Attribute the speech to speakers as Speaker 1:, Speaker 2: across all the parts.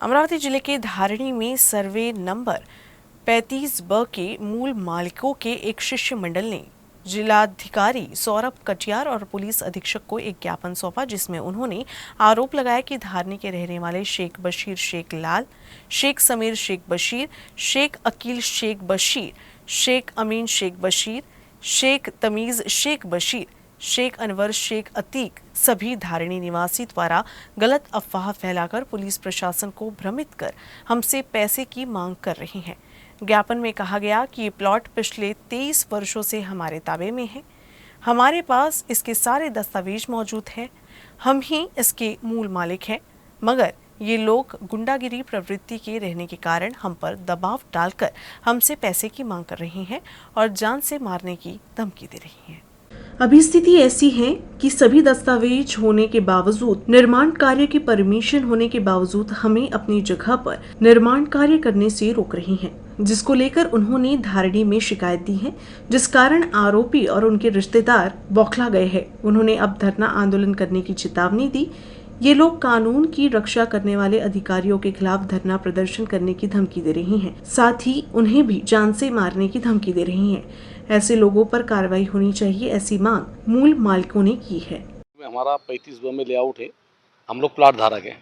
Speaker 1: अमरावती जिले के धारणी में सर्वे नंबर 35 ब के मूल मालिकों के एक शिष्टमंडल ने जिलाधिकारी सौरभ कटियार और पुलिस अधीक्षक को एक ज्ञापन सौंपा, जिसमें उन्होंने आरोप लगाया कि धारणी के रहने वाले शेख बशीर शेख लाल, शेख समीर शेख बशीर, शेख अकील शेख बशीर, शेख अमीन शेख बशीर, शेख तमीज शेख बशीर, शेख अनवर शेख अतीक सभी धारणी निवासी द्वारा गलत अफवाह फैलाकर पुलिस प्रशासन को भ्रमित कर हमसे पैसे की मांग कर रहे हैं। ज्ञापन में कहा गया कि ये प्लॉट पिछले 23 वर्षों से हमारे ताबे में है। हमारे पास इसके सारे दस्तावेज मौजूद हैं। हम ही इसके मूल मालिक हैं, मगर ये लोग गुंडागिरी प्रवृत्ति के रहने के कारण हम पर दबाव डालकर हमसे पैसे की मांग कर रहे हैं और जान से मारने की धमकी दे रही हैं। अभी स्थिति ऐसी है कि सभी दस्तावेज होने के बावजूद, निर्माण कार्य की परमिशन होने के बावजूद हमें अपनी जगह पर निर्माण कार्य करने से रोक रही हैं, जिसको लेकर उन्होंने धारणी में शिकायत दी है, जिस कारण आरोपी और उनके रिश्तेदार बौखला गए हैं। उन्होंने अब धरना आंदोलन करने की चेतावनी दी। ये लोग कानून की रक्षा करने वाले अधिकारियों के खिलाफ धरना प्रदर्शन करने की धमकी दे रही हैं, साथ ही उन्हें भी जान से मारने की धमकी दे रही हैं। ऐसे लोगों पर कार्रवाई होनी चाहिए, ऐसी मांग मूल मालिकों ने की है।
Speaker 2: हमारा 35 में लेआउट है, हम लोग प्लाट धारक हैं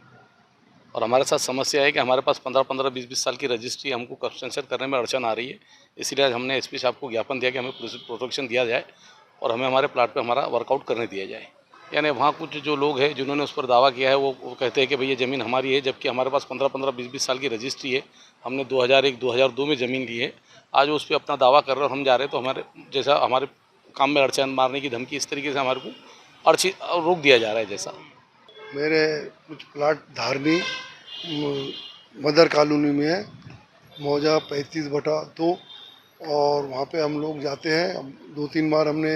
Speaker 2: और हमारे साथ समस्या है कि हमारे पास 15-15, 20-20 साल की रजिस्ट्री, हमको कंस्ट्रक्शन करने में अड़चन आ रही है। इसीलिए हमने एसपी साहब को ज्ञापन दिया कि हमें प्रोटेक्शन दिया जाए और हमें हमारे प्लाट पे हमारा वर्कआउट करने दिया जाए। यानी वहाँ कुछ जो लोग हैं जिन्होंने उस पर दावा किया है वो कहते हैं कि भई ये ज़मीन हमारी है, जबकि हमारे पास 15-15, 20-20 साल की रजिस्ट्री है। हमने 2001-2002 में ज़मीन ली है। आज वो उस पर अपना दावा कर रहे हैं और हम जा रहे हैं, तो हमारे जैसा हमारे काम में अड़चन, मारने की धमकी, इस तरीके से हमारे को रोक दिया जा रहा है। जैसा
Speaker 3: मेरे कुछ प्लाट धारणी मदर कॉलोनी में है, मौजा 35/2, और वहाँ पे हम लोग जाते हैं। 2-3 बार हमने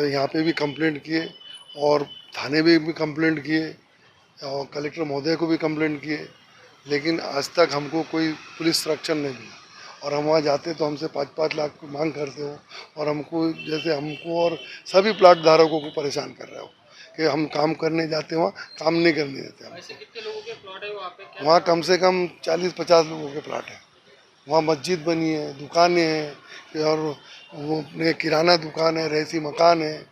Speaker 3: यहाँ पे भी कंप्लेंट किए और थाने में भी कंप्लेंट किए और कलेक्टर महोदय को भी कंप्लेंट किए, लेकिन आज तक हमको कोई पुलिस संरक्षण नहीं मिला। और हम वहाँ जाते तो हमसे 5-5 लाख की मांग करते हो और हमको, जैसे हमको और सभी प्लाट धारकों को परेशान कर रहे हो कि हम काम करने जाते हैं, वहाँ काम नहीं करने देते हम।
Speaker 4: वैसे कितने लोगों के प्लॉट है वहाँ पे?
Speaker 3: वहाँ कम से कम 40-50 लोगों के प्लाट हैं। वहाँ मस्जिद बनी है, दुकानें हैं और वो अपने किराना दुकान है, रहसी मकान है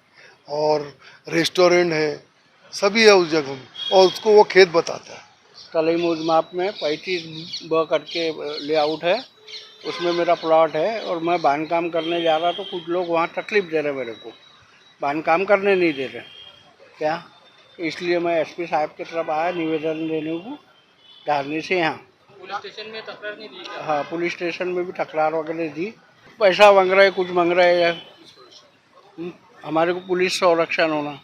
Speaker 3: और रेस्टोरेंट है, सभी है उस जगह में, और उसको वो खेत बताता है।
Speaker 4: तलीमूज माप में 35 ब करके लेआउट है, उसमें मेरा प्लॉट है और मैं बांधकाम करने जा रहा तो कुछ लोग वहाँ तकलीफ दे रहे मेरे को, बांधकाम करने नहीं दे रहे क्या, इसलिए मैं एसपी साहब की तरफ आया निवेदन देने को धारणी से। यहाँ
Speaker 5: पुलिस स्टेशन में तकरार नहीं दी क्या?
Speaker 4: हाँ, पुलिस स्टेशन में भी तकरार वगैरह दी, पैसा मांग रहे, कुछ मांग रहे हैं। हमारे को पुलिस संरक्षण होना,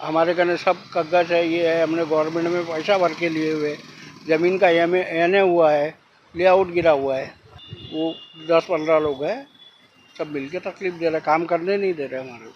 Speaker 4: हमारे कने सब कागज है, ये है, हमने गवर्नमेंट में पैसा भर के लिए हुए, ज़मीन का एन हुआ है, लेआउट गिरा हुआ है। वो 10-15 लोग हैं, सब मिलके तकलीफ दे रहे, काम करने नहीं दे रहे हमारे को।